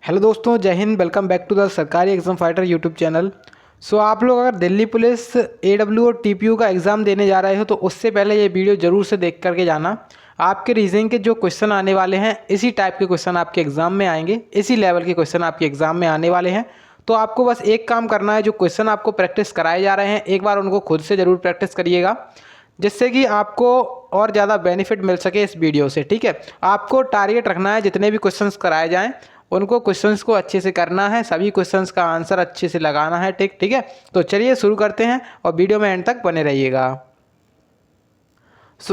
Hello दोस्तों, जय हिंद। वेलकम बैक टू द सरकारी एग्ज़ाम फाइटर यूट्यूब चैनल। आप लोग अगर दिल्ली पुलिस AW और TPU का एग्ज़ाम देने जा रहे हो तो उससे पहले ये वीडियो ज़रूर से देख करके जाना। आपके रीजनिंग के जो क्वेश्चन आने वाले हैं इसी टाइप के क्वेश्चन आपके एग्ज़ाम में आएंगे, इसी लेवल के क्वेश्चन आपके एग्ज़ाम में आने वाले हैं। तो आपको बस एक काम करना है, जो क्वेश्चन आपको प्रैक्टिस कराए जा रहे हैं एक बार उनको खुद से ज़रूर प्रैक्टिस करिएगा, जिससे कि आपको और ज़्यादा बेनिफिट मिल सके इस वीडियो से। ठीक है, आपको टारगेट रखना है जितने भी क्वेश्चंस कराए जाएं उनको क्वेश्चंस को अच्छे से करना है, सभी क्वेश्चंस का आंसर अच्छे से लगाना है। ठीक है, तो चलिए शुरू करते हैं और वीडियो में एंड तक बने रहिएगा।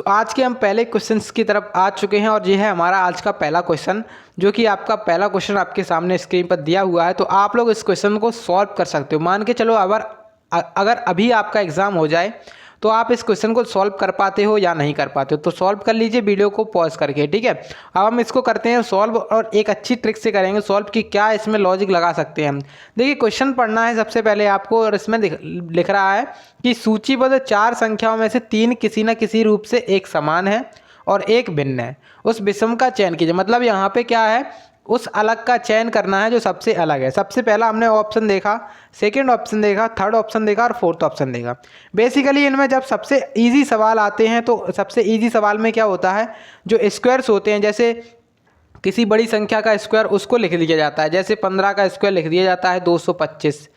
आज के हम पहले क्वेश्चंस की तरफ आ चुके हैं और ये है हमारा आज का पहला क्वेश्चन, जो कि आपका पहला क्वेश्चन आपके सामने स्क्रीन पर दिया हुआ है। तो आप लोग इस क्वेश्चन को सॉल्व कर सकते हो। मान के चलो अगर अभी आपका एग्ज़ाम हो जाए तो आप इस क्वेश्चन को सॉल्व कर पाते हो या नहीं कर पाते हो, तो सॉल्व कर लीजिए वीडियो को पॉज करके। ठीक है, अब हम इसको करते हैं सॉल्व और एक अच्छी ट्रिक से करेंगे सॉल्व कि क्या इसमें लॉजिक लगा सकते हैं हम। देखिए, क्वेश्चन पढ़ना है सबसे पहले आपको, और इसमें लिख रहा है कि सूचीबद्ध 4 संख्याओं में से 3 किसी न किसी रूप से एक समान है और एक भिन्न है। उस विषम का चयन कीजिए। मतलब यहाँ पे क्या है, उस अलग का चयन करना है जो सबसे अलग है। सबसे पहला हमने ऑप्शन देखा, सेकंड ऑप्शन देखा, थर्ड ऑप्शन देखा और फोर्थ ऑप्शन देखा। बेसिकली इनमें जब सबसे इजी सवाल आते हैं तो सबसे इजी सवाल में क्या होता है, जो स्क्वायर्स होते हैं, जैसे किसी बड़ी संख्या का स्क्वायर उसको लिख दिया जाता है। जैसे 15 का स्क्वायर लिख दिया जाता है 225,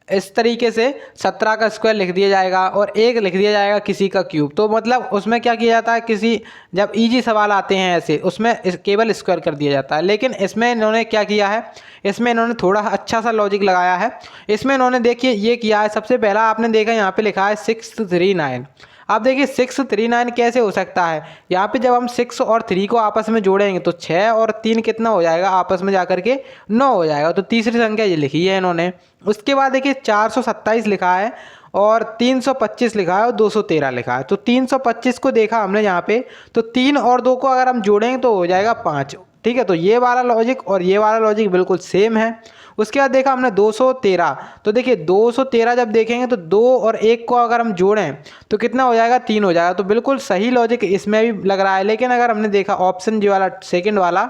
इस तरीके से 17 का स्क्वायर लिख दिया जाएगा और एक लिख दिया जाएगा किसी का क्यूब। तो मतलब उसमें क्या किया जाता है, किसी जब इजी सवाल आते हैं ऐसे उसमें केवल स्क्वायर कर दिया जाता है। लेकिन इसमें इन्होंने क्या किया है, इसमें इन्होंने थोड़ा अच्छा सा लॉजिक लगाया है। इसमें इन्होंने देखिए ये किया है, सबसे पहला आपने देखा यहाँ पे लिखा है 639। अब देखिए 639 कैसे हो सकता है, यहाँ पे जब हम 6 और 3 को आपस में जोड़ेंगे तो 6 और 3 कितना हो जाएगा, आपस में जाकर के 9 हो जाएगा। तो तीसरी संख्या ये लिखी है इन्होंने। उसके बाद देखिए 427 लिखा है और 325 लिखा है और 213 लिखा है। तो 325 को देखा हमने यहाँ पे, तो 3 और 2 को अगर हम जोड़ेंगे तो हो जाएगा 5। ठीक है, तो ये वाला लॉजिक और ये वाला लॉजिक बिल्कुल सेम है। उसके बाद देखा हमने 213, तो देखिए 213 जब देखेंगे तो 2 और 1 को अगर हम जोड़ें तो कितना हो जाएगा, 3 हो जाएगा। तो बिल्कुल सही लॉजिक इसमें भी लग रहा है। लेकिन अगर हमने देखा ऑप्शन जी वाला सेकंड वाला,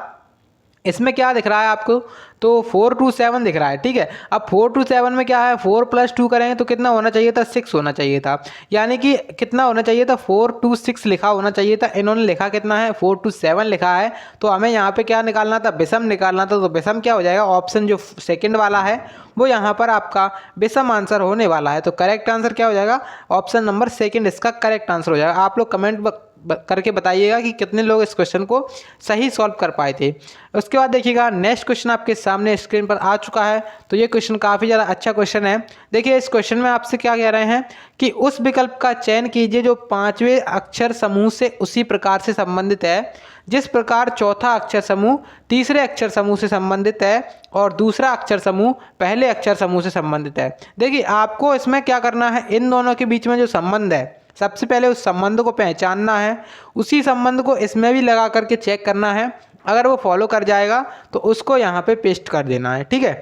इसमें क्या दिख रहा है आपको, तो 427 दिख रहा है। ठीक है, अब 427 में क्या है, 4 + 2 करेंगे तो कितना होना चाहिए था, 6 होना चाहिए था। यानी कि कितना होना चाहिए था, 426 लिखा होना चाहिए था। इन्होंने लिखा कितना है, 427 लिखा है। तो हमें यहाँ पे क्या निकालना था, विषम निकालना था। तो विषम क्या हो जाएगा, ऑप्शन जो सेकंड वाला है वो यहाँ पर आपका विषम आंसर होने वाला है। तो करेक्ट आंसर क्या हो जाएगा, ऑप्शन नंबर सेकंड इसका करेक्ट आंसर हो जाएगा। आप लोग कमेंट करके बताइएगा कि कितने लोग इस क्वेश्चन को सही सॉल्व कर पाए थे। उसके बाद देखिएगा नेक्स्ट क्वेश्चन आपके सामने स्क्रीन पर आ चुका है। तो ये क्वेश्चन काफ़ी ज़्यादा अच्छा क्वेश्चन है। देखिए इस क्वेश्चन में आपसे क्या कह रहे हैं कि उस विकल्प का चयन कीजिए जो 5वें अक्षर समूह से उसी प्रकार से संबंधित है जिस प्रकार चौथा अक्षर समूह तीसरे अक्षर समूह से संबंधित है और दूसरा अक्षर समूह पहले अक्षर समूह से संबंधित है। देखिए आपको इसमें क्या करना है, इन दोनों के बीच में जो संबंध है सबसे पहले उस संबंध को पहचानना है, उसी संबंध को इसमें भी लगा करके चेक करना है। अगर वो फॉलो कर जाएगा तो उसको यहाँ पे पेस्ट कर देना है। ठीक है,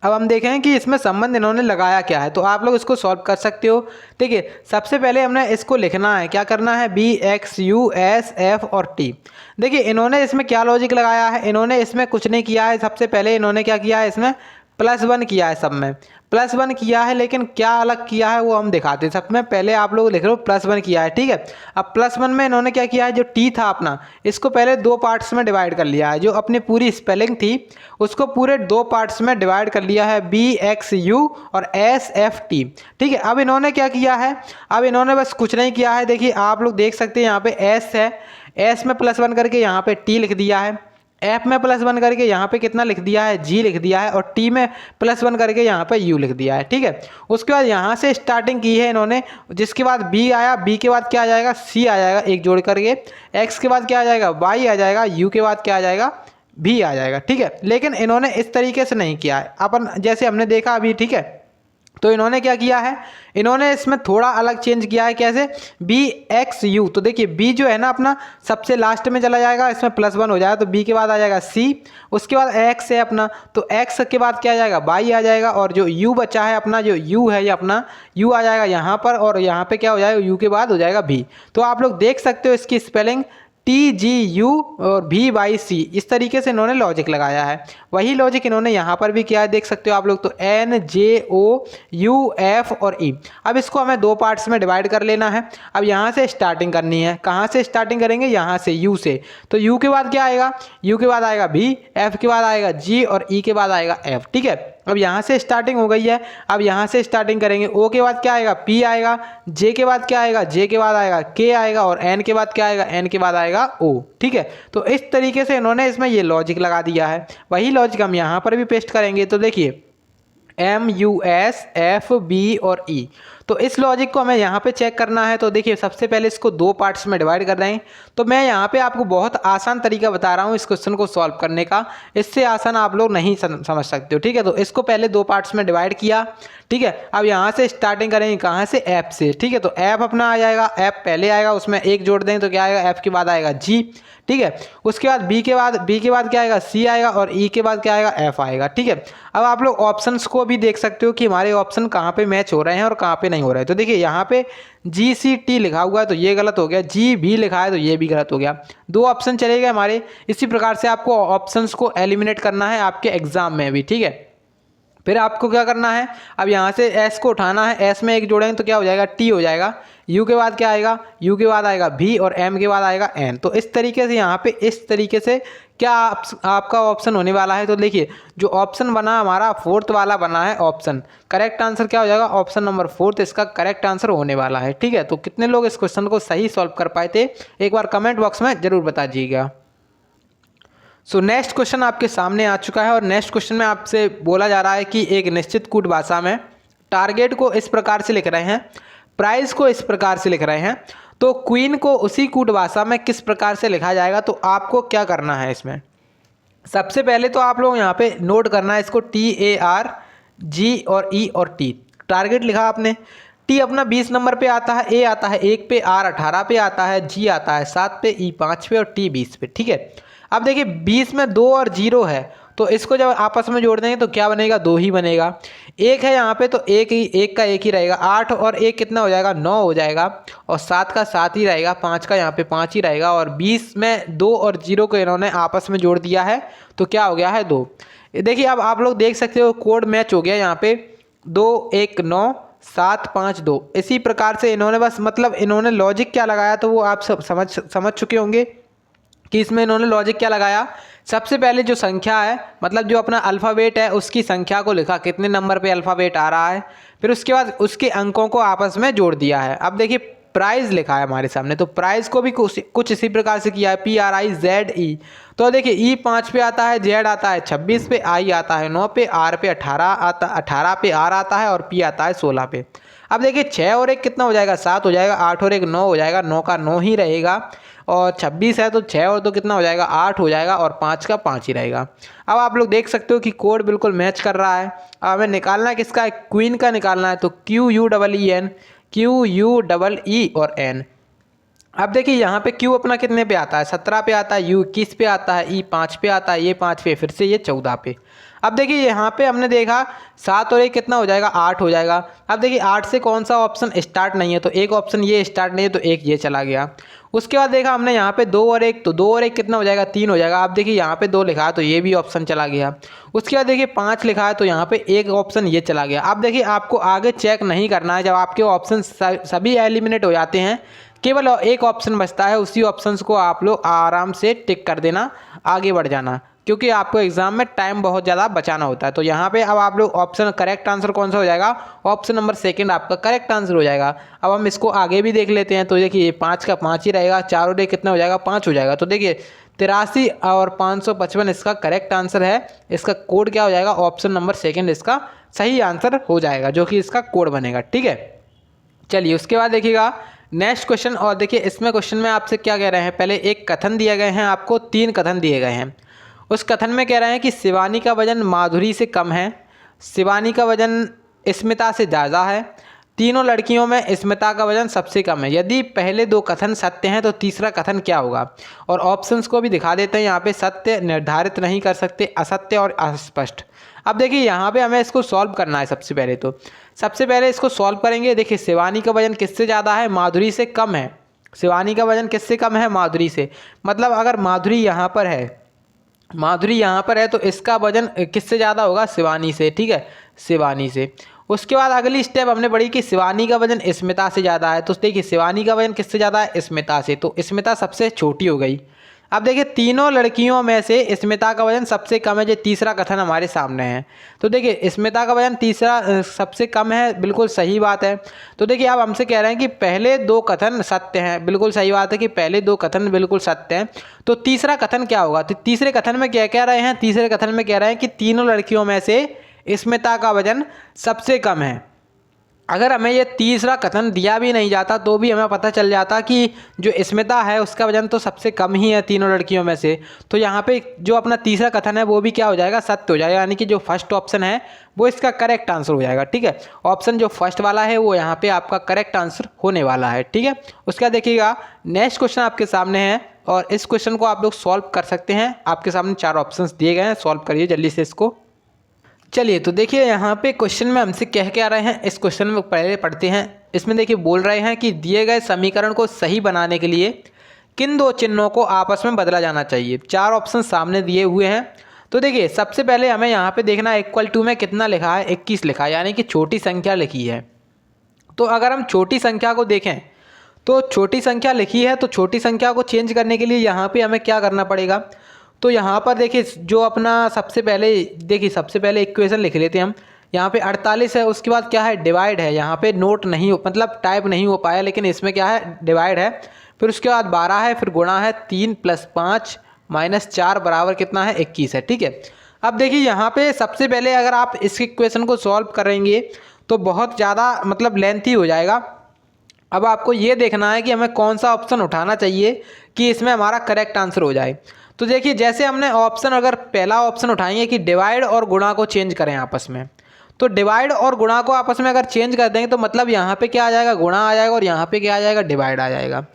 अब हम देखें कि इसमें संबंध इन्होंने लगाया क्या है, तो आप लोग इसको सॉल्व कर सकते हो। देखिए सबसे पहले हमने इसको लिखना है, क्या करना है, BX, US, F और T। देखिए इन्होंने इसमें क्या लॉजिक लगाया है, इन्होंने इसमें कुछ नहीं किया है। सबसे पहले इन्होंने क्या किया है, इसमें +1 किया है, सब में +1 किया है। लेकिन क्या अलग किया है वो हम दिखाते हैं। सब में पहले आप लोग लिख रहे हो +1 किया है। ठीक है, अब +1 में इन्होंने क्या किया है, जो T था अपना, इसको पहले 2 पार्ट्स में डिवाइड कर लिया है। जो अपनी पूरी स्पेलिंग थी उसको पूरे 2 पार्ट्स में डिवाइड कर लिया है, BXU और SFT। ठीक है, अब इन्होंने क्या किया है, अब इन्होंने बस कुछ नहीं किया है। देखिए आप लोग देख सकते हैं यहाँ पे S है, S में +1 करके यहाँ पे T लिख दिया है, F में +1 करके यहाँ पे कितना लिख दिया है, G लिख दिया है, और T में +1 करके यहाँ पे U लिख दिया है। ठीक है, उसके बाद यहाँ से स्टार्टिंग की है इन्होंने, जिसके बाद B आया, B के बाद क्या आ जाएगा, C आ जाएगा एक जोड़ करके, X के बाद क्या आ जाएगा, Y आ जाएगा, U के बाद क्या आ जाएगा, V आ जाएगा। ठीक है, लेकिन इन्होंने इस तरीके से नहीं किया है अपन, जैसे हमने देखा अभी। ठीक है, तो इन्होंने क्या किया है, इन्होंने इसमें थोड़ा अलग चेंज किया है। कैसे, BXU, तो देखिए B जो है ना अपना सबसे लास्ट में चला जाएगा, इसमें +1 हो जाएगा, तो B के बाद आ जाएगा C। उसके बाद X है अपना, तो X के बाद क्या आ जाएगा, Y आ जाएगा, और जो U बचा है अपना, जो U है ये अपना U आ जाएगा यहाँ पर, और यहाँ पे क्या हो जाएगा, U के बाद हो जाएगा V। तो आप लोग देख सकते हो इसकी स्पेलिंग TGU और V/C, इस तरीके से इन्होंने लॉजिक लगाया है। वही लॉजिक इन्होंने यहाँ पर भी किया है, देख सकते हो आप लोग। तो NJOUF और E, अब इसको हमें दो पार्ट्स में डिवाइड कर लेना है। अब यहाँ से स्टार्टिंग करनी है, कहाँ से स्टार्टिंग करेंगे, यहाँ से U से। तो U के बाद क्या आएगा, U के बाद आएगा V, F के बाद आएगा G और E के बाद आएगा F, ठीक है। अब यहाँ से स्टार्टिंग हो गई है, अब यहाँ से स्टार्टिंग करेंगे। O के बाद क्या आएगा, P आएगा, J के बाद क्या आएगा, J के बाद आएगा K आएगा, और N के बाद क्या आएगा, N के बाद आएगा O, ठीक है। तो इस तरीके से इन्होंने इसमें ये लॉजिक लगा दिया है। वही लॉजिक हम यहाँ पर भी पेस्ट करेंगे। तो देखिए MUS FB और E, तो इस लॉजिक को हमें यहाँ पे चेक करना है। तो देखिए सबसे पहले इसको दो पार्ट्स में डिवाइड कर दें। तो मैं यहाँ पे आपको बहुत आसान तरीका बता रहा हूँ इस क्वेश्चन को सॉल्व करने का, इससे आसान आप लोग नहीं समझ सकते हो, ठीक है। तो इसको पहले दो पार्ट्स में डिवाइड किया, ठीक है। अब यहाँ से स्टार्टिंग करेंगे, कहाँ से, F से, ठीक है। तो F अपना आ जाएगा, F पहले आएगा, उसमें एक जोड़ दें तो क्या आएगा, F के बाद आएगा G, ठीक है। उसके बाद B के बाद क्या आएगा, C आएगा, और E के बाद क्या आएगा, F आएगा, ठीक है। अब आप लोग ऑप्शंस को भी देख सकते हो कि हमारे ऑप्शन कहाँ पे मैच हो रहे हैं और कहाँ पे नहीं हो रहे हैं। तो देखिए यहाँ पे GCT लिखा हुआ है तो ये गलत हो गया, GB लिखा है तो ये भी गलत हो गया, दो ऑप्शन चले गए हमारे। इसी प्रकार से आपको ऑप्शंस को एलिमिनेट करना है आपके एग्जाम में भी, ठीक है। फिर आपको क्या करना है, अब यहाँ से S को उठाना है, S में एक जोड़ेंगे तो क्या हो जाएगा, T हो जाएगा। U के बाद क्या आएगा, U के बाद आएगा V, और M के बाद आएगा N। तो इस तरीके से यहाँ पे इस तरीके से क्या आपका ऑप्शन होने वाला है। तो देखिए जो ऑप्शन बना हमारा फोर्थ वाला बना है ऑप्शन, करेक्ट आंसर क्या हो जाएगा, ऑप्शन नंबर फोर्थ इसका करेक्ट आंसर होने वाला है, ठीक है। तो कितने लोग इस क्वेश्चन को सही सॉल्व कर पाए थे, एक बार कमेंट बॉक्स में जरूर बता दीजिएगा। सो नेक्स्ट क्वेश्चन आपके सामने आ चुका है, और नेक्स्ट क्वेश्चन में आपसे बोला जा रहा है कि एक निश्चित कूट भाषा में टारगेट को इस प्रकार से लिख रहे हैं, प्राइस को इस प्रकार से लिख रहे हैं, तो क्वीन को उसी कूट भाषा में किस प्रकार से लिखा जाएगा। तो आपको क्या करना है इसमें, सबसे पहले तो आप लोग यहाँ पे नोट करना है इसको, TARG और E और T, टारगेट लिखा आपने। T अपना 20 नंबर पे आता है, A आता है 1 पे, R 18 पे आता है, G आता है 7 पे, E 5 पे और T 20 पे, ठीक है। अब देखिए 20 में 2 और 0 है, तो इसको जब आपस में जोड़ देंगे तो क्या बनेगा, 2 ही बनेगा। एक है यहाँ पे तो एक का एक ही रहेगा, 8 और 1 कितना हो जाएगा, 9 हो जाएगा, और 7 का 7 ही रहेगा, 5 का यहाँ पे 5 ही रहेगा, और 20 में 2 और 0 को इन्होंने आपस में जोड़ दिया है तो क्या हो गया है, 2। देखिए अब आप लोग देख सकते हो कोड मैच हो गया यहाँ पे, 2 1 9 7 5 2। इसी प्रकार से इन्होंने बस मतलब इन्होंने लॉजिक क्या लगाया तो वो आप सब समझ चुके होंगे कि इसमें इन्होंने लॉजिक क्या लगाया। सबसे पहले जो संख्या है, मतलब जो अपना अल्फ़ाबेट है उसकी संख्या को लिखा, कितने नंबर पे अल्फ़ाबेट आ रहा है, फिर उसके बाद उसके अंकों को आपस में जोड़ दिया है। अब देखिए प्राइस लिखा है हमारे सामने, तो प्राइस को भी कुछ इसी प्रकार से किया है, PRIZE। तो देखिए E 5 पे आता है, Z आता है 26 पे, I आता है 9 पे, R पे 18 पे R आता है, और P आता है 16 पे। अब देखिए 6 और 1 कितना हो जाएगा, 7 हो जाएगा, 8 और 1 9 हो जाएगा, 9 का 9 ही रहेगा, और 26 है तो 6 और 2 कितना हो जाएगा, 8 हो जाएगा, और 5 का 5 ही रहेगा। अब आप लोग देख सकते हो कि कोड बिल्कुल मैच कर रहा है। अब हमें निकालना है किसका है, क्वीन का निकालना है। तो QUEE और N। अब देखिए यहाँ पे Q अपना कितने पे आता है, 17 पे आता है, U 21 पे आता है, E 5 पे आता है, ये 5 पे, फिर से ये 14 पे। अब देखिए यहाँ पे हमने देखा 7 और 1 कितना हो जाएगा, 8 हो जाएगा। अब देखिए 8 से कौन सा ऑप्शन स्टार्ट नहीं है, तो एक ऑप्शन ये स्टार्ट नहीं है, तो एक ये चला गया। उसके बाद देखा हमने यहाँ पे 2 और 1, तो 2 और 1 कितना हो जाएगा, 3 हो जाएगा। अब देखिए यहाँ पे 2 लिखा है तो ये भी ऑप्शन चला गया। उसके बाद देखिए 5 लिखा है तो यहाँ पे एक ऑप्शन ये चला गया। अब देखिए आपको आगे चेक नहीं करना है, जब आपके ऑप्शन सभी एलिमिनेट हो जाते हैं, केवल एक ऑप्शन बचता है, उसी ऑप्शन को आप लोग आराम से टिक कर देना, आगे बढ़ जाना, क्योंकि आपको एग्जाम में टाइम बहुत ज़्यादा बचाना होता है। तो यहाँ पे अब आप लोग ऑप्शन करेक्ट आंसर कौन सा हो जाएगा, ऑप्शन नंबर सेकंड आपका करेक्ट आंसर हो जाएगा। अब हम इसको आगे भी देख लेते हैं। तो देखिए 5 का 5 ही रहेगा, 4 और 1 कितना हो जाएगा, 5 हो जाएगा। तो देखिए 83 और 555 इसका करेक्ट आंसर है। इसका कोड क्या हो जाएगा, ऑप्शन नंबर सेकेंड इसका सही आंसर हो जाएगा, जो कि इसका कोड बनेगा, ठीक है। चलिए उसके बाद देखिएगा नेक्स्ट क्वेश्चन। और देखिए इसमें क्वेश्चन में आपसे क्या कह रहे हैं, पहले एक कथन दिए गए हैं, आपको 3 कथन दिए गए हैं। उस कथन में कह रहे हैं कि शिवानी का वजन माधुरी से कम है, शिवानी का वजन स्मिता से ज़्यादा है, तीनों लड़कियों में स्मिता का वजन सबसे कम है। यदि पहले 2 कथन सत्य हैं तो तीसरा कथन क्या होगा। और ऑप्शंस को भी दिखा देते हैं यहाँ पे, सत्य, निर्धारित नहीं कर सकते, असत्य और अस्पष्ट। अब देखिए यहाँ पे हमें इसको सॉल्व करना है। सबसे पहले इसको सॉल्व करेंगे। देखिए शिवानी का वजन किससे ज़्यादा है, माधुरी से कम है। शिवानी का वजन किससे कम है? माधुरी से। मतलब अगर माधुरी यहाँ पर है तो इसका वजन किससे ज़्यादा होगा? शिवानी से, ठीक है, शिवानी से। उसके बाद अगली स्टेप हमने पढ़ी कि शिवानी का वजन स्मिता से ज़्यादा है। तो देखिए शिवानी का वजन किससे ज़्यादा है? स्मिता से। तो स्मिता सबसे छोटी हो गई। अब देखिए तीनों लड़कियों में से स्मिता का वजन सबसे कम है। जो तीसरा कथन हमारे सामने है, तो देखिए स्मिता का वजन तीसरा सबसे कम है, बिल्कुल सही बात है। तो देखिए अब हमसे कह रहे हैं कि पहले दो कथन सत्य हैं, बिल्कुल सही बात है कि पहले दो कथन बिल्कुल सत्य हैं। तो तीसरा कथन क्या होगा? तो तीसरे कथन में क्या कह रहे हैं? तीसरे कथन में कह रहे हैं कि तीनों लड़कियों में से स्मिता का वजन सबसे कम है। अगर हमें ये तीसरा कथन दिया भी नहीं जाता तो भी हमें पता चल जाता कि जो स्मिता है उसका वजन तो सबसे कम ही है तीनों लड़कियों में से। तो यहाँ पे जो अपना तीसरा कथन है वो भी क्या हो जाएगा? सत्य हो जाएगा, यानी कि जो फर्स्ट ऑप्शन है वो इसका करेक्ट आंसर हो जाएगा, ठीक है। ऑप्शन जो फर्स्ट वाला है वो यहाँ पे आपका करेक्ट आंसर होने वाला है, ठीक है। उसके बाद देखिएगा नेक्स्ट क्वेश्चन आपके सामने है और इस क्वेश्चन को आप लोग सॉल्व कर सकते हैं। आपके सामने 4 ऑप्शन दिए गए हैं, सॉल्व करिए जल्दी से इसको। चलिए तो देखिए यहाँ पे क्वेश्चन में हमसे कह के आ रहे हैं, इस क्वेश्चन में पहले पढ़ते हैं। इसमें देखिए बोल रहे हैं कि दिए गए समीकरण को सही बनाने के लिए किन दो चिन्हों को आपस में बदला जाना चाहिए। 4 ऑप्शन सामने दिए हुए हैं। तो देखिए सबसे पहले हमें यहाँ पे देखना है इक्वल टू में कितना लिखा है? 21 लिखा है, यानी कि छोटी संख्या लिखी है। तो अगर हम छोटी संख्या को देखें तो छोटी संख्या लिखी है, तो छोटी संख्या को चेंज करने के लिए यहाँ पे हमें क्या करना पड़ेगा? तो यहाँ पर देखिए जो अपना सबसे पहले इक्वेशन लिख लेते हैं हम। यहाँ पे 48 है, उसके बाद क्या है? डिवाइड है। यहाँ पे नोट नहीं हो, मतलब टाइप नहीं हो पाया, लेकिन इसमें क्या है? डिवाइड है। फिर उसके बाद 12 है, फिर गुणा है 3 + 5 - 4 बराबर कितना है? 21 है, ठीक है। अब देखिए यहाँ पे सबसे पहले अगर आप इस इक्वेशन को सॉल्व करेंगे तो बहुत ज़्यादा मतलब लेंथी हो जाएगा। अब आपको ये देखना है कि हमें कौन सा ऑप्शन उठाना चाहिए कि इसमें हमारा करेक्ट आंसर हो जाए। तो देखिए जैसे हमने ऑप्शन, अगर पहला ऑप्शन उठाएंगे कि डिवाइड और गुणा को चेंज करें आपस में, तो डिवाइड और गुणा को आपस में अगर चेंज कर देंगे तो मतलब यहाँ पे क्या आ जाएगा? गुणा आ जाएगा, और यहाँ पे क्या आ जाएगा? डिवाइड आ जाएगा।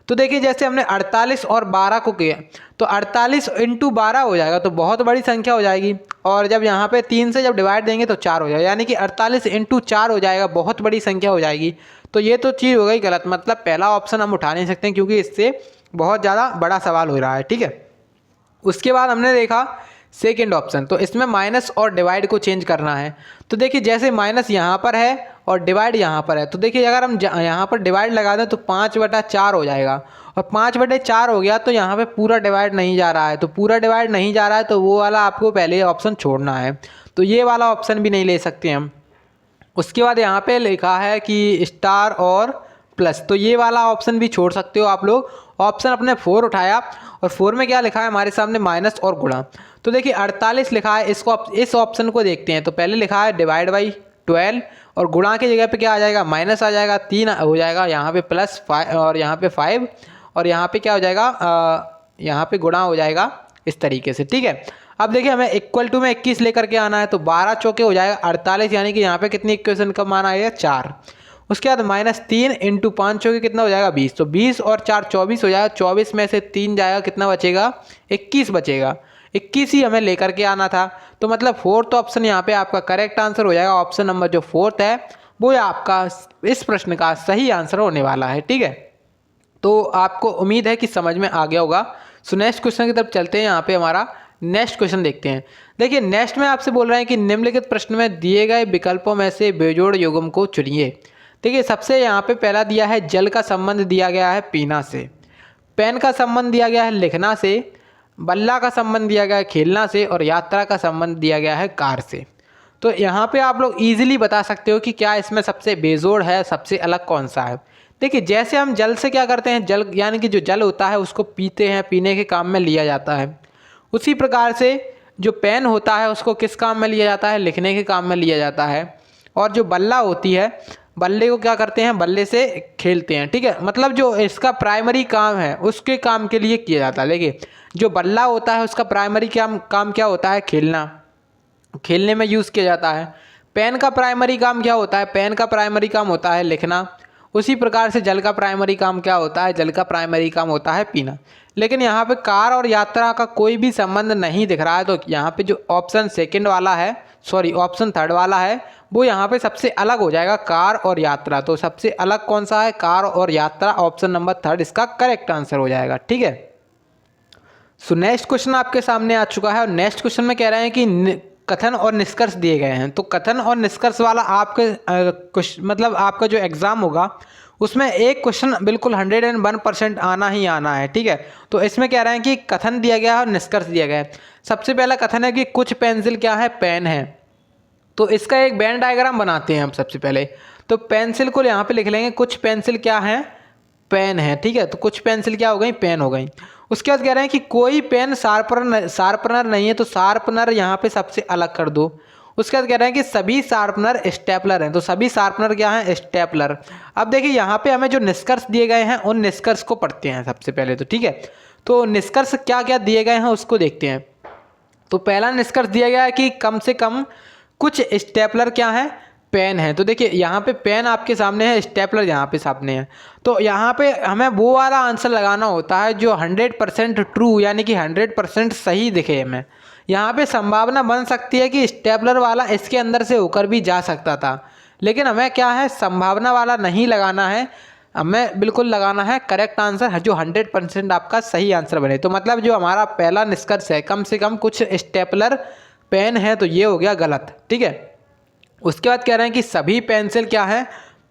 तो देखिए जैसे हमने 48 और 12 को किया तो 48 × 12 हो जाएगा, तो बहुत बड़ी संख्या हो जाएगी। और जब यहाँ पे 3 से जब डिवाइड देंगे तो 4 हो जाएगा, यानी कि 48 × 4 हो जाएगा, बहुत बड़ी संख्या हो जाएगी। तो ये तो चीज़ हो गई गलत, मतलब पहला ऑप्शन हम उठा नहीं सकते क्योंकि इससे बहुत ज़्यादा बड़ा सवाल हो रहा है, ठीक है। उसके बाद हमने देखा सेकेंड ऑप्शन, तो इसमें माइनस और डिवाइड को चेंज करना है। तो देखिए जैसे माइनस यहाँ पर है और डिवाइड यहाँ पर है, तो देखिए अगर हम यहाँ पर डिवाइड लगा दें तो 5/4 हो जाएगा, और 5/4 हो गया तो यहाँ पे पूरा डिवाइड नहीं जा रहा है। तो पूरा डिवाइड नहीं जा रहा है तो वो वाला आपको पहले ऑप्शन छोड़ना है, तो ये वाला ऑप्शन भी नहीं ले सकते हम। उसके बाद यहाँ पे लिखा है कि स्टार और प्लस, तो ये वाला ऑप्शन भी छोड़ सकते हो आप लोग। ऑप्शन अपने 4 उठाया और 4 में क्या लिखा है हमारे सामने? माइनस और गुणा। तो देखिए 48 लिखा है, इसको इस ऑप्शन को देखते हैं। तो पहले लिखा है डिवाइड बाई 12 और गुणा की जगह पे क्या आ जाएगा? माइनस आ जाएगा, 3 हो जाएगा, यहाँ पे +5 और यहाँ पे 5 और यहाँ पे क्या हो जाएगा? यहाँ पे गुणा हो जाएगा इस तरीके से, ठीक है। अब देखिए हमें इक्वल टू में 21 लेकर के आना है, तो 12 चौके हो जाएगा 48, यानी कि यहाँ पे कितनी इक्वेशन का मान आएगा? 4। उसके बाद -3 × 5 चौके कितना हो जाएगा? 20। तो 20 और 4 24 हो जाएगा, 24 में से 3 जाएगा, कितना बचेगा? 21 बचेगा। 21 ही हमें लेकर के आना था, तो मतलब 4th ऑप्शन यहाँ पे आपका करेक्ट आंसर हो जाएगा। ऑप्शन नंबर जो 4th है वो आपका इस प्रश्न का सही आंसर होने वाला है, ठीक है। तो आपको उम्मीद है कि समझ में आ गया होगा। सो नेक्स्ट क्वेश्चन की तरफ चलते हैं। यहाँ पे हमारा नेक्स्ट क्वेश्चन देखते हैं। देखिए नेक्स्ट में आपसे बोल रहे हैं कि निम्नलिखित प्रश्न में दिए गए विकल्पों में से बेजोड़ युग्म को चुनिए। देखिए सबसे यहाँ पे पहला दिया है जल का संबंध दिया गया है पीना से, पेन का संबंध दिया गया है लिखना से, बल्ला का संबंध दिया गया है खेलना से, और यात्रा का संबंध दिया गया है कार से। तो यहाँ पे आप लोग इजीली बता सकते हो कि क्या इसमें सबसे बेजोड़ है, सबसे अलग कौन सा है। देखिए जैसे हम जल से क्या करते हैं, जल यानी कि जो जल होता है उसको पीते हैं, पीने के काम में लिया जाता है। उसी प्रकार से जो पेन होता है उसको किस काम में लिया जाता है? लिखने के काम में लिया जाता है। और जो बल्ला होती है, बल्ले को क्या करते हैं? बल्ले से खेलते हैं, ठीक है। मतलब जो इसका प्राइमरी काम है उसके काम के लिए किया जाता है। देखिए जो बल्ला होता है उसका प्राइमरी काम क्या होता है? खेलना, खेलने में यूज़ किया जाता है। पेन का प्राइमरी काम क्या होता है? पेन का प्राइमरी काम होता है लिखना। उसी प्रकार से जल का प्राइमरी काम क्या होता है? जल का प्राइमरी काम होता है पीना। लेकिन यहाँ पे कार और यात्रा का कोई भी संबंध नहीं दिख रहा है, तो यहाँ पे जो ऑप्शन सेकंड वाला है, ऑप्शन थर्ड वाला है, वो यहाँ पे सबसे अलग हो जाएगा कार और यात्रा। तो सबसे अलग कौन सा है? कार और यात्रा। ऑप्शन नंबर 3 इसका करेक्ट आंसर हो जाएगा। ठीक है, सो नेक्स्ट क्वेश्चन आपके सामने आ चुका है और नेक्स्ट क्वेश्चन में कह रहे हैं कि कथन और निष्कर्ष दिए गए हैं। तो कथन और निष्कर्ष वाला आपके मतलब आपका जो एग्जाम होगा उसमें एक क्वेश्चन बिल्कुल 101% आना ही आना है। ठीक है, तो इसमें कह रहे हैं कि कथन दिया गया है और निष्कर्ष दिया गया है। सबसे पहला कथन है कि कुछ पेंसिल क्या है? पेन है। तो इसका एक वेन डायग्राम बनाते हैं हम सबसे पहले। तो पेंसिल को यहाँ पे लिख लेंगे, कुछ पेंसिल क्या है? पेन है। ठीक है, तो कुछ पेंसिल क्या हो गई? पेन हो गई। उसके बाद कह रहे हैं कि कोई पेन शार्पनर नहीं है, तो शार्पनर यहाँ पे सबसे अलग कर दो। उसके बाद कह रहे हैं कि सभी शार्पनर स्टेपलर हैं। तो सभी शार्पनर क्या है? स्टेपलर। अब देखिए यहाँ पे हमें जो निष्कर्ष दिए गए हैं उन निष्कर्ष को पढ़ते हैं सबसे पहले। तो ठीक है, तो निष्कर्ष क्या क्या दिए गए हैं उसको देखते हैं। तो पहला निष्कर्ष दिया गया है कि कम से कम कुछ स्टेपलर क्या है? पेन है। तो देखिए यहाँ पे पेन आपके सामने है, स्टेपलर यहाँ पे सामने है। तो यहाँ पे हमें वो वाला आंसर लगाना होता है जो 100% ट्रू यानी कि 100% सही दिखे हमें। यहाँ पे संभावना बन सकती है कि स्टेपलर वाला इसके अंदर से होकर भी जा सकता था, लेकिन हमें क्या है? संभावना वाला नहीं लगाना है, हमें बिल्कुल लगाना है करेक्ट आंसर जो 100% आपका सही आंसर बने। तो मतलब जो हमारा पहला निष्कर्ष है कम से कम कुछ स्टेपलर पेन है, तो ये हो गया गलत। ठीक है, उसके बाद कह रहे हैं कि सभी पेंसिल क्या है?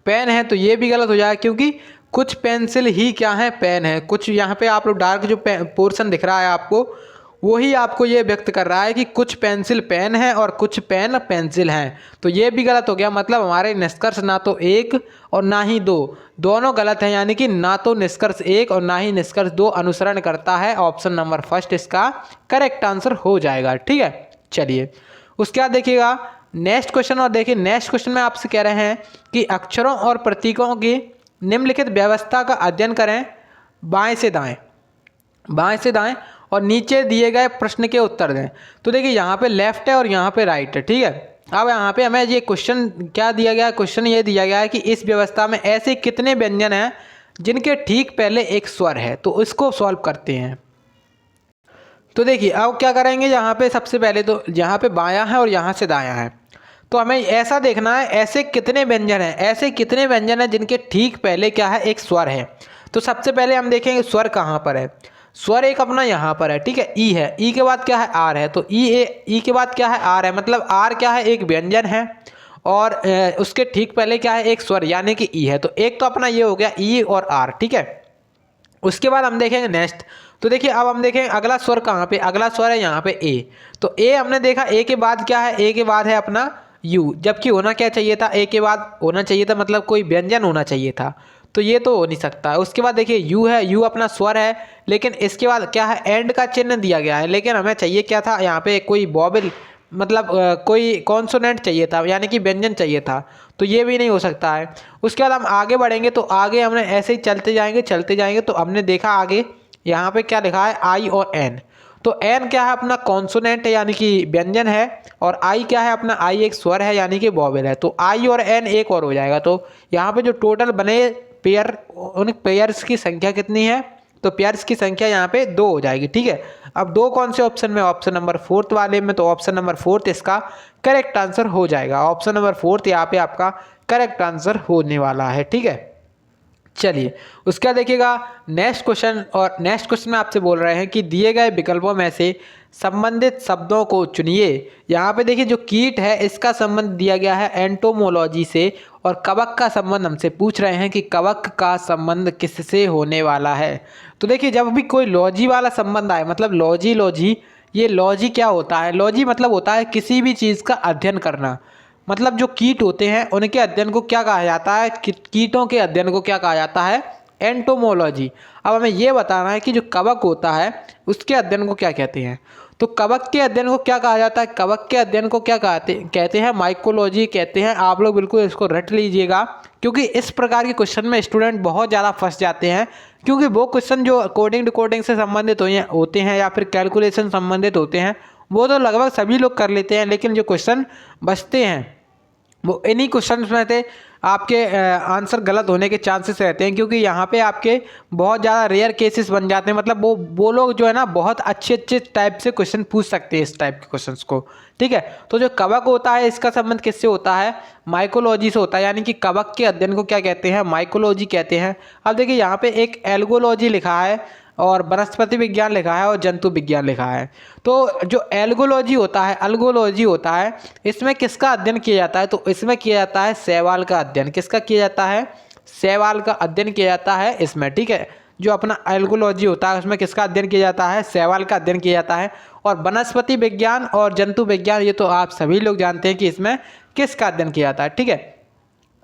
पेन है। तो ये भी गलत हो जाएगा क्योंकि कुछ पेंसिल ही क्या है? पेन है। कुछ यहाँ पे आप लोग डार्क जो पोर्शन दिख रहा है आपको, वही आपको ये व्यक्त कर रहा है कि कुछ पेंसिल पेन है और कुछ पेन पेंसिल हैं। तो ये भी गलत हो गया। मतलब हमारे निष्कर्ष ना तो 1 और ना ही 2, दोनों गलत हैं। यानी कि ना तो निष्कर्ष 1 और ना ही निष्कर्ष 2 अनुसरण करता है। ऑप्शन नंबर 1 इसका करेक्ट आंसर हो जाएगा। ठीक है, चलिए उसके बाद देखिएगा नेक्स्ट क्वेश्चन। और देखिए नेक्स्ट क्वेश्चन में आपसे कह रहे हैं कि अक्षरों और प्रतीकों की निम्नलिखित व्यवस्था का अध्ययन करें बाएं से दाएं, बाएं से दाएं, और नीचे दिए गए प्रश्न के उत्तर दें। तो देखिए यहाँ पे लेफ्ट है और यहाँ पे राइट है। ठीक है, अब यहाँ पे हमें ये क्वेश्चन क्या दिया गया है? क्वेश्चन ये दिया गया है कि इस व्यवस्था में ऐसे कितने व्यंजन हैं जिनके ठीक पहले एक स्वर है। तो इसको सॉल्व करते हैं। तो देखिए अब क्या करेंगे, यहाँ पे सबसे पहले तो यहाँ पे बायां है और यहाँ से दायां है। तो हमें ऐसा देखना है ऐसे कितने व्यंजन हैं, ऐसे कितने व्यंजन हैं जिनके ठीक पहले क्या है? एक स्वर है। तो सबसे पहले हम देखेंगे स्वर कहाँ पर है। स्वर एक अपना यहाँ पर है। ठीक है, ई है। ई के बाद क्या है? आर है। तो ई के बाद क्या है? आर है। मतलब आर क्या है? एक व्यंजन है और उसके ठीक पहले क्या है? एक स्वर यानी कि ई है। तो एक तो अपना ये हो गया ई और आर। ठीक है, उसके बाद हम देखेंगे नेक्स्ट। तो देखिए अब हम देखेंगे अगला स्वर कहाँ पे? अगला स्वर है यहाँ पे ए। तो ए हमने देखा, ए के बाद क्या है? ए के बाद है अपना यू, जबकि होना क्या चाहिए था? ए के बाद होना चाहिए था मतलब कोई व्यंजन होना चाहिए था। तो ये तो हो नहीं सकता है। उसके बाद देखिए यू है, यू अपना स्वर है, लेकिन इसके बाद क्या है? एंड का चिन्ह दिया गया है, लेकिन हमें चाहिए क्या था? यहाँ पे कोई वॉवेल मतलब कोई कॉन्सोनेंट चाहिए था यानी कि व्यंजन चाहिए था। तो ये भी नहीं हो सकता है। उसके बाद हम आगे बढ़ेंगे तो आगे हमने ऐसे ही चलते जाएंगे तो हमने देखा आगे यहाँ पे क्या लिखा है? आई और एन। तो एन क्या है? अपना कॉन्सोनेंट है यानी कि व्यंजन है, और आई क्या है? अपना आई एक स्वर है यानी कि वॉवेल है। तो आई और एन एक और हो जाएगा। तो यहाँ पे जो टोटल बने पेयर, उन पेयर्स की संख्या कितनी है? तो पेयर्स की संख्या यहाँ पे 2 हो जाएगी। ठीक है, अब 2 कौन से ऑप्शन में? ऑप्शन नंबर 4 वाले में। तो ऑप्शन नंबर 4 इसका करेक्ट आंसर हो जाएगा। ऑप्शन नंबर 4 यहाँ पे आपका करेक्ट आंसर होने वाला है। ठीक है, चलिए उसका देखिएगा नेक्स्ट क्वेश्चन। और नेक्स्ट क्वेश्चन में आपसे बोल रहे हैं कि दिए गए विकल्पों में से संबंधित शब्दों को चुनिए। यहाँ पे देखिए जो कीट है इसका संबंध दिया गया है एंटोमोलॉजी से, और कवक का संबंध हमसे पूछ रहे हैं कि कवक का संबंध किससे होने वाला है। तो देखिए जब भी कोई लॉजी वाला संबंध आए, मतलब लॉजी, ये लॉजी क्या होता है? लॉजी मतलब होता है किसी भी चीज़ का अध्ययन करना। मतलब जो कीट होते हैं उनके अध्ययन को क्या कहा जाता है? कीटों के अध्ययन को क्या कहा जाता है? एंटोमोलॉजी। अब हमें ये बताना है कि जो कवक होता है उसके अध्ययन को क्या कहते हैं। तो कवक के अध्ययन को क्या कहा जाता है? कवक के अध्ययन को क्या कहते हैं? माइकोलॉजी कहते हैं। आप लोग बिल्कुल इसको रट लीजिएगा, क्योंकि इस प्रकार के क्वेश्चन में स्टूडेंट बहुत ज़्यादा फंस जाते हैं। क्योंकि वो क्वेश्चन जो कोडिंग डिकोडिंग से संबंधित होते हैं या फिर कैलकुलेशन संबंधित होते हैं वो तो लगभग सभी लोग कर लेते हैं, लेकिन जो क्वेश्चन बचते हैं वो इन्हीं क्वेश्चन में थे आपके आंसर गलत होने के चांसेस रहते हैं, क्योंकि यहाँ पे आपके बहुत ज़्यादा रेयर केसेस बन जाते हैं। मतलब वो लोग जो है ना बहुत अच्छे अच्छे टाइप से क्वेश्चन पूछ सकते हैं इस टाइप के क्वेश्चंस को, ठीक है। तो जो कवक होता है इसका संबंध किससे होता है? माइकोलॉजी से होता है, यानी कि कवक के अध्ययन को क्या कहते हैं? माइकोलॉजी कहते हैं। अब देखिए यहाँ पे एक एल्गोलॉजी लिखा है और वनस्पति विज्ञान लिखा है और जंतु विज्ञान लिखा है। तो जो एल्गोलॉजी होता है इसमें किसका अध्ययन किया जाता है? तो इसमें किया जाता है शैवाल का अध्ययन। किसका किया जाता है? शैवाल का अध्ययन किया जाता है इसमें, ठीक है। जो अपना एल्गोलॉजी होता है उसमें किसका अध्ययन किया जाता है? शैवाल का अध्ययन किया जाता है। और वनस्पति विज्ञान और जंतु विज्ञान ये तो आप सभी लोग जानते हैं कि इसमें किसका अध्ययन किया जाता है, ठीक है।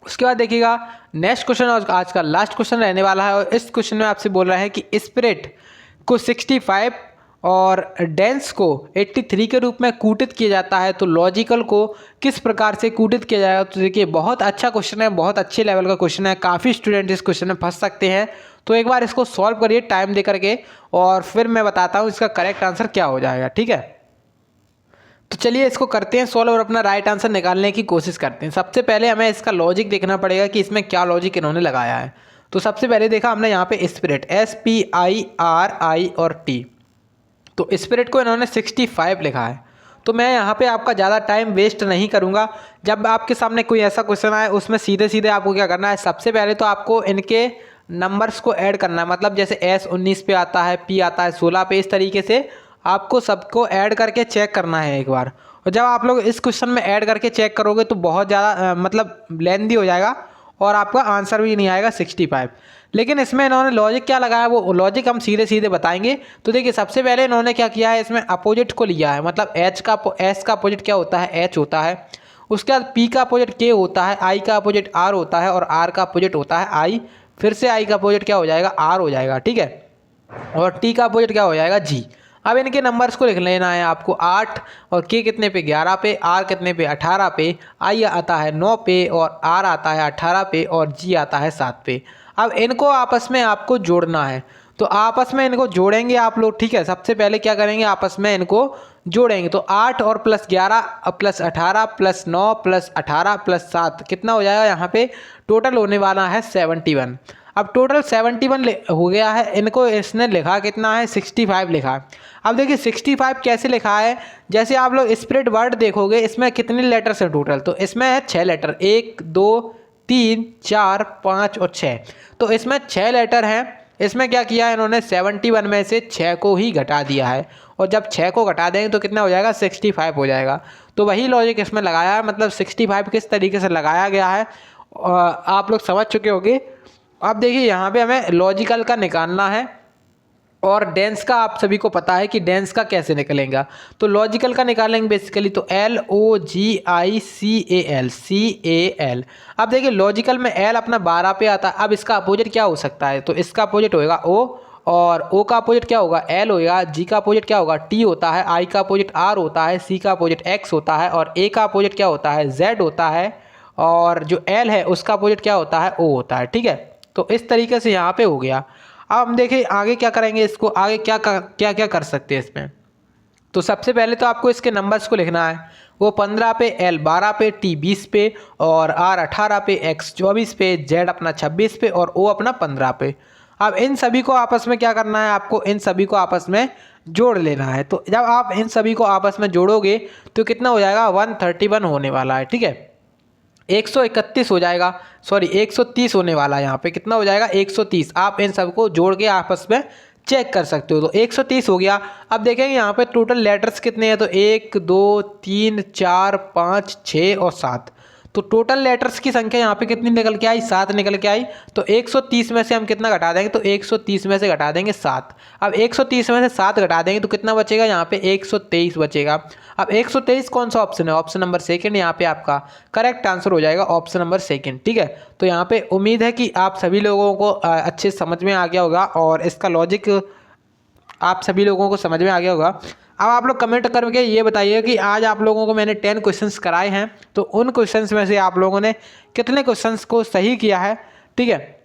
उसके बाद देखिएगा नेक्स्ट क्वेश्चन और आज का लास्ट क्वेश्चन रहने वाला है, और इस क्वेश्चन में आपसे बोल रहा है कि स्पिरिट को 65 और डेंस को 83 के रूप में कूटित किया जाता है, तो लॉजिकल को किस प्रकार से कूटित किया जाएगा? तो देखिए बहुत अच्छा क्वेश्चन है, बहुत अच्छे लेवल का क्वेश्चन है, काफ़ी स्टूडेंट इस क्वेश्चन में फंस सकते हैं। तो एक बार इसको सॉल्व करिए टाइम दे करके, और फिर मैं बताता हूँ इसका करेक्ट आंसर क्या हो जाएगा, ठीक है। तो चलिए इसको करते हैं सॉल्व और अपना राइट आंसर निकालने की कोशिश करते हैं। सबसे पहले हमें इसका लॉजिक देखना पड़ेगा कि इसमें क्या लॉजिक इन्होंने लगाया है। तो सबसे पहले देखा हमने यहाँ पे स्पिरिट SPIRI और T, तो स्पिरिट को इन्होंने 65 लिखा है। तो मैं यहाँ पे आपका ज़्यादा टाइम वेस्ट नहीं करूँगा। जब आपके सामने कोई ऐसा क्वेश्चन आए उसमें सीधे सीधे आपको क्या करना है, सबसे पहले तो आपको इनके नंबर्स को ऐड करना है। मतलब जैसे S 19 पे आता है, P आता है 16 पे, इस तरीके से आपको सबको ऐड करके चेक करना है एक बार। और जब आप लोग इस क्वेश्चन में ऐड करके चेक करोगे तो बहुत ज़्यादा मतलब लेंदी हो जाएगा और आपका आंसर भी नहीं आएगा 65। लेकिन इसमें इन्होंने लॉजिक क्या लगाया वो लॉजिक हम सीधे सीधे बताएंगे। तो देखिए सबसे पहले इन्होंने क्या किया है, इसमें अपोजिट को लिया है। मतलब S का अपोजिट क्या होता है? H होता है। उसके बाद P का अपोजिट K होता है, I का अपोजिट R होता है और R का अपोजिट होता है I। फिर से I का अपोजिट क्या हो जाएगा? R हो जाएगा, ठीक है। और T का अपोजिट क्या हो जाएगा? G। अब इनके नंबर्स को लिख लेना है आपको। 8 और K कितने पे? 11 पे। R कितने पे? 18 पे। I आता है 9 पे और R आता है 18 पे और G आता है 7 पे। अब इनको आपस में आपको जोड़ना है, तो आपस में इनको जोड़ेंगे आप लोग, ठीक है। सबसे पहले क्या करेंगे, आपस में इनको जोड़ेंगे। तो 8 और plus 11 plus 18 plus 9 plus 18 plus 7 कितना हो जाएगा? यहाँ पे टोटल होने वाला है 71। अब टोटल 71 हो गया है। इनको इसने लिखा कितना है? 65 लिखा है। अब देखिए 65 कैसे लिखा है, जैसे आप लोग स्पिरिट वर्ड देखोगे इसमें कितने लेटर्स हैं टोटल? तो इसमें है 6 लेटर, 1 2 3 4 5 और 6। तो इसमें 6 लेटर हैं। इसमें क्या किया है इन्होंने? 71 में से 6 को ही घटा दिया है, और जब 6 को घटा देंगे तो कितना हो जाएगा? 65 हो जाएगा। तो वही लॉजिक इसमें लगाया है। मतलब 65 किस तरीके से लगाया गया है आप लोग समझ चुके होंगे। अब देखिए यहाँ पे हमें लॉजिकल का निकालना है, और डेंस का आप सभी को पता है कि डेंस का कैसे निकलेगा। तो लॉजिकल का निकालेंगे बेसिकली, तो LOGICAL। अब देखिए लॉजिकल में L अपना 12 पे आता है। अब इसका अपोजिट क्या हो सकता है? तो इसका अपोजिट होएगा O, और O का अपोजिट क्या होगा? L होगा। G का अपोजिट क्या होगा? T होता है। I का अपोजिट R होता है। C का अपोजिट X होता है, और A का अपोजिट क्या होता है? Z होता है। और जो L है उसका अपोजिट क्या होता है? O होता है, ठीक है। तो इस तरीके से यहाँ पे हो गया। अब हम देखें आगे क्या करेंगे, इसको आगे क्या क्या कर सकते हैं इसमें। तो सबसे पहले तो आपको इसके नंबर्स को लिखना है। वो 15 पे, L 12 पे, T 20 पे और R 18 पे, X 24 पे, Z अपना 26 पे और O अपना 15 पे। अब इन सभी को आपस में क्या करना है, आपको इन सभी को आपस में जोड़ लेना है। तो जब आप इन सभी को आपस में जोड़ोगे तो कितना हो जाएगा? 131 होने वाला है, ठीक है। 131 हो जाएगा, सॉरी 130 होने वाला है। यहाँ पे कितना हो जाएगा? 130। आप इन सबको जोड़ के आपस में चेक कर सकते हो। तो 130 हो गया। अब देखेंगे यहाँ पे टोटल लेटर्स कितने हैं, तो 1 2 3 4 5 6 और 7। तो टोटल लेटर्स की संख्या यहाँ पे कितनी निकल के आई? 7 निकल के आई। तो 130 में से हम कितना घटा देंगे? तो 130 में से घटा देंगे 7। अब 130 में से 7 घटा देंगे तो कितना बचेगा? यहाँ पे 123 बचेगा। अब 123 कौन सा ऑप्शन है? ऑप्शन नंबर सेकंड यहाँ पे आपका करेक्ट आंसर हो जाएगा, ऑप्शन नंबर सेकंड, ठीक है। तो यहाँ पे उम्मीद है कि आप सभी लोगों को अच्छे समझ में आ गया होगा, और इसका लॉजिक आप सभी लोगों को समझ में आ गया होगा। अब आप लोग कमेंट करके ये बताइए कि आज आप लोगों को मैंने 10 क्वेश्चंस कराए हैं, तो उन क्वेश्चंस में से आप लोगों ने कितने क्वेश्चंस को सही किया है, ठीक है।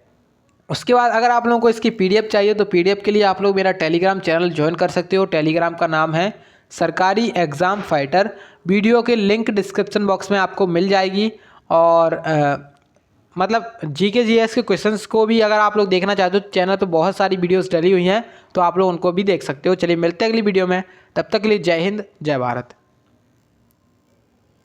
उसके बाद अगर आप लोगों को इसकी PDF चाहिए तो PDF के लिए आप लोग मेरा टेलीग्राम चैनल ज्वाइन कर सकते हो। टेलीग्राम का नाम है सरकारी एग्ज़ाम फाइटर। वीडियो के लिंक डिस्क्रिप्शन बॉक्स में आपको मिल जाएगी। और मतलब जीके जीएस के क्वेश्चंस को भी अगर आप लोग देखना चाहते हो चैनल पे बहुत सारी वीडियोस डली हुई हैं, तो आप लोग उनको भी देख सकते हो। चलिए मिलते हैं अगली वीडियो में, तब तक के लिए जय हिंद जय भारत।